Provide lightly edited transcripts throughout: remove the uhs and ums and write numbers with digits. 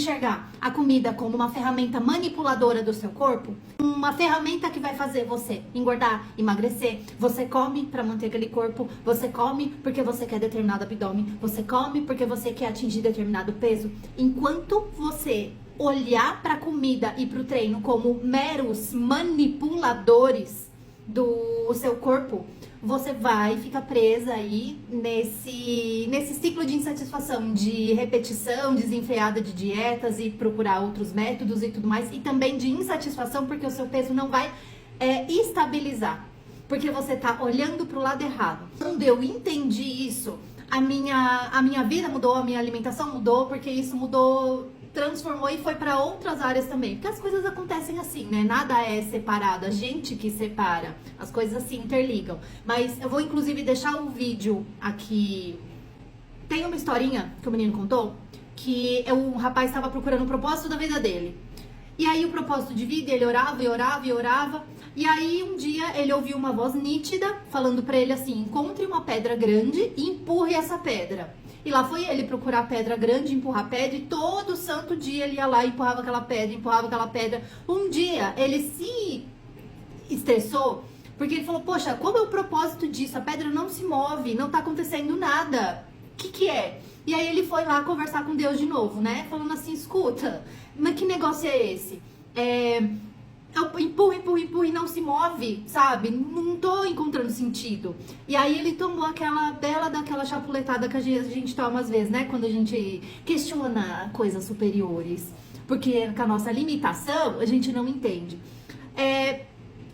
enxergar a comida como uma ferramenta manipuladora do seu corpo, uma ferramenta que vai fazer você engordar, emagrecer, você come para manter aquele corpo, você come porque você quer determinado abdômen, você come porque você quer atingir determinado peso, enquanto você olhar para a comida e para o treino como meros manipuladores do seu corpo, você vai ficar presa aí nesse ciclo de insatisfação, de repetição desenfreada de dietas e procurar outros métodos e tudo mais, e também de insatisfação porque o seu peso não vai estabilizar, porque você tá olhando pro lado errado. Quando eu entendi isso, a minha vida mudou, a minha alimentação mudou, porque isso mudou, transformou e foi para outras áreas também. Porque as coisas acontecem assim, né? Nada é separado, a gente que separa. As coisas se interligam. Mas eu vou inclusive deixar um vídeo aqui. Tem uma historinha que o menino contou, que o rapaz estava procurando o propósito da vida dele. E aí o propósito de vida, ele orava e orava e orava. E aí um dia ele ouviu uma voz nítida falando para ele assim: encontre uma pedra grande e empurre essa pedra. E lá foi ele procurar pedra grande, empurrar pedra, e todo santo dia ele ia lá e empurrava aquela pedra, empurrava aquela pedra. Um dia ele se estressou, porque ele falou: poxa, qual é o propósito disso? A pedra não se move, não tá acontecendo nada. O que é? E aí ele foi lá conversar com Deus de novo, né? Falando assim: escuta, mas que negócio é esse? Eu empurro e não se move, sabe? Não tô encontrando sentido. E aí ele tomou aquela bela daquela chapuletada que a gente toma às vezes, né? Quando a gente questiona coisas superiores. Porque com a nossa limitação, a gente não entende.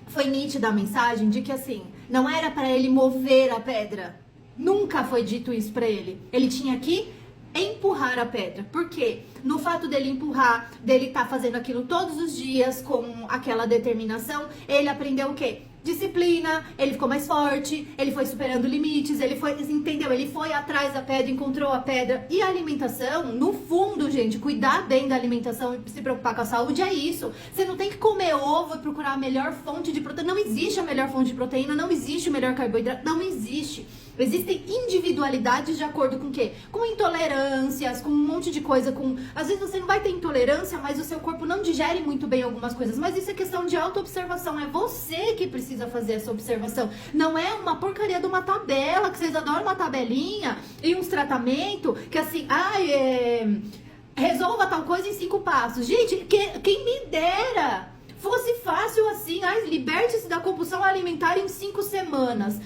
Foi nítida a mensagem de que assim, não era pra ele mover a pedra. Nunca foi dito isso pra ele. Ele tinha que empurrar a pedra. Por quê? No fato dele empurrar, dele estar fazendo aquilo todos os dias com aquela determinação, ele aprendeu o quê? Disciplina, ele ficou mais forte, ele foi superando limites, ele foi, entendeu? Ele foi atrás da pedra, encontrou a pedra. E a alimentação, no fundo, gente, cuidar bem da alimentação e se preocupar com a saúde é isso. Você não tem que comer ovo e procurar a melhor fonte de proteína. Não existe a melhor fonte de proteína, não existe o melhor carboidrato, não existe. Existem individualidades de acordo com o quê? Com intolerâncias, com um monte de coisa, às vezes você não vai ter intolerância, mas o seu corpo não digere muito bem algumas coisas, mas isso é questão de auto-observação, é você que precisa fazer essa observação, não é uma porcaria de uma tabela, que vocês adoram uma tabelinha e uns tratamentos, que assim, resolva tal coisa em 5 passos. Gente, quem me dera fosse fácil assim, liberte-se da compulsão alimentar em 5 semanas.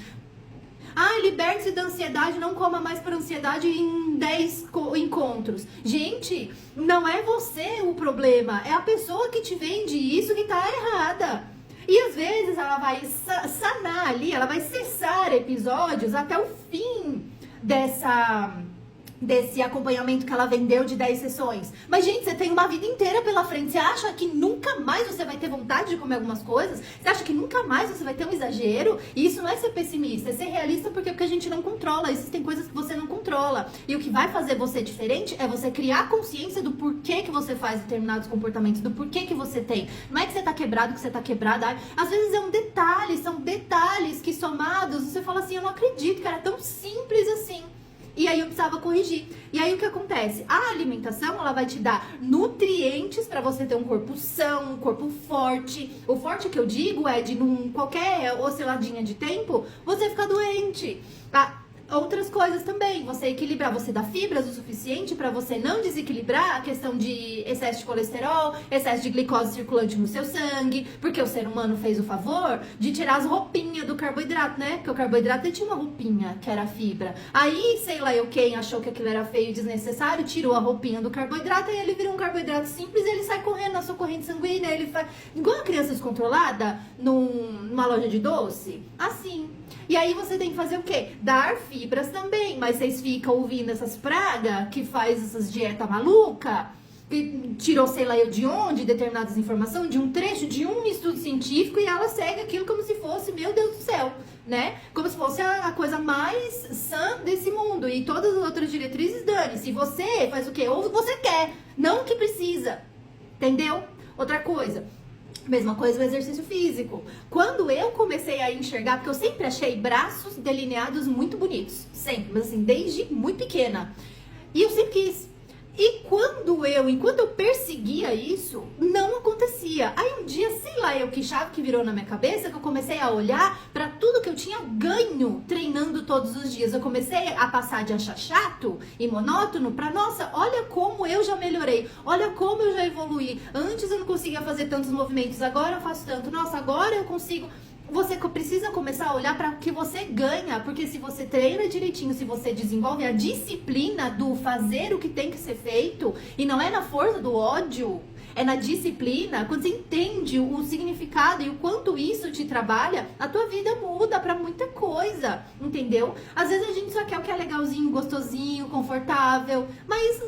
Liberte-se da ansiedade, não coma mais por ansiedade em 10 encontros. Gente, não é você o problema, é a pessoa que te vende isso que tá errada. E às vezes ela vai sanar ali, ela vai cessar episódios até o fim desse acompanhamento que ela vendeu de 10 sessões. Mas, gente, você tem uma vida inteira pela frente. Você acha que nunca mais você vai ter vontade de comer algumas coisas? Você acha que nunca mais você vai ter um exagero? E isso não é ser pessimista, é ser realista, porque a gente não controla. Existem coisas que você não controla. E o que vai fazer você diferente é você criar consciência do porquê que você faz determinados comportamentos, do porquê que você tem. Não é que você tá quebrado, que você tá quebrada. Às vezes é um detalhe, são detalhes que somados, você fala assim: eu não acredito, cara, é tão simples assim. E aí eu precisava corrigir. E aí o que acontece? A alimentação, ela vai te dar nutrientes para você ter um corpo são, um corpo forte. O forte que eu digo é de qualquer osciladinha de tempo, você ficar doente. Outras coisas também, você equilibrar, você dá fibras o suficiente para você não desequilibrar a questão de excesso de colesterol, excesso de glicose circulante no seu sangue, porque o ser humano fez o favor de tirar as roupinhas do carboidrato, né? Porque o carboidrato tinha uma roupinha, que era a fibra. Aí, sei lá eu quem achou que aquilo era feio e desnecessário, tirou a roupinha do carboidrato e ele virou um carboidrato simples e ele sai correndo na sua corrente sanguínea, ele faz igual a criança descontrolada numa loja de doce, assim. E aí você tem que fazer o quê? Dar fibras também. Mas vocês ficam ouvindo essas pragas que faz essas dietas malucas, que tirou sei lá eu de onde determinadas informações, de um trecho, de um estudo científico, e ela segue aquilo como se fosse, meu Deus do céu, né? Como se fosse a coisa mais sã desse mundo. E todas as outras diretrizes, dane-se. Você faz o quê? Ou você quer, não o que precisa. Entendeu? Outra coisa. Mesma coisa o exercício físico. Quando eu comecei a enxergar, porque eu sempre achei braços delineados muito bonitos, sempre, mas assim, desde muito pequena. E eu sempre quis. Enquanto eu perseguia isso, não acontecia. Aí um dia, sei lá, que chave que virou na minha cabeça, que eu comecei a olhar pra tudo que eu tinha ganho treinando todos os dias. Eu comecei a passar de achar chato e monótono pra, nossa, olha como eu já melhorei, olha como eu já evoluí. Antes eu não conseguia fazer tantos movimentos, agora eu faço tanto. Nossa, agora eu consigo. Você precisa começar a olhar para o que você ganha, porque se você treina direitinho, se você desenvolve a disciplina do fazer o que tem que ser feito, e não é na força do ódio, é na disciplina, quando você entende o significado e o quanto isso te trabalha, a tua vida muda para muita coisa, entendeu? Às vezes a gente só quer o que é legalzinho, gostosinho, confortável, mas...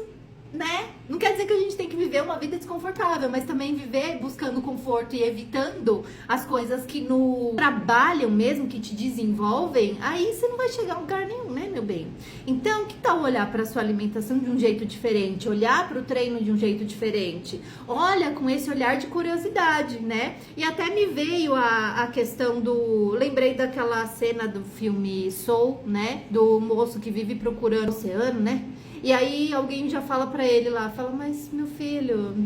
né? Não quer dizer que a gente tem que viver uma vida desconfortável, mas também viver buscando conforto e evitando as coisas que no trabalham mesmo, que te desenvolvem, aí você não vai chegar a lugar nenhum, né, meu bem? Então, que tal olhar para sua alimentação de um jeito diferente, olhar para o treino de um jeito diferente? Olha com esse olhar de curiosidade, né? E até me veio a questão do... lembrei daquela cena do filme Soul, né? Do moço que vive procurando o oceano, né? E aí alguém já fala pra ele lá, fala, mas meu filho,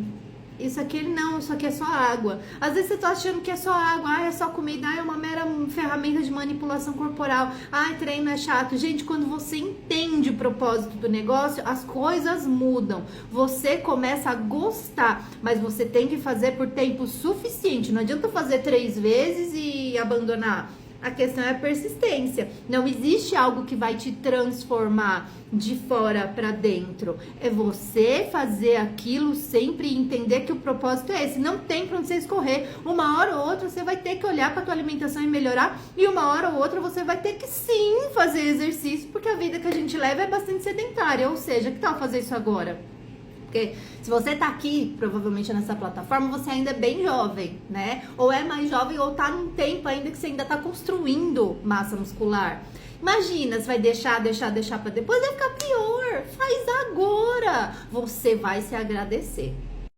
isso aqui não, isso aqui é só água. Às vezes você tá achando que é só água, é só comida, é uma mera ferramenta de manipulação corporal, treino é chato. Gente, quando você entende o propósito do negócio, as coisas mudam. Você começa a gostar, mas você tem que fazer por tempo suficiente. Não adianta fazer 3 vezes e abandonar. A questão é a persistência. Não existe algo que vai te transformar de fora para dentro. É você fazer aquilo sempre e entender que o propósito é esse. Não tem para onde você escorrer. Uma hora ou outra você vai ter que olhar para tua alimentação e melhorar. E uma hora ou outra você vai ter que sim fazer exercício, porque a vida que a gente leva é bastante sedentária. Ou seja, que tal fazer isso agora? Porque se você tá aqui, provavelmente nessa plataforma, você ainda é bem jovem, né? Ou é mais jovem ou tá num tempo ainda que você ainda tá construindo massa muscular. Imagina, você vai deixar pra depois, vai ficar pior. Faz agora. Você vai se agradecer.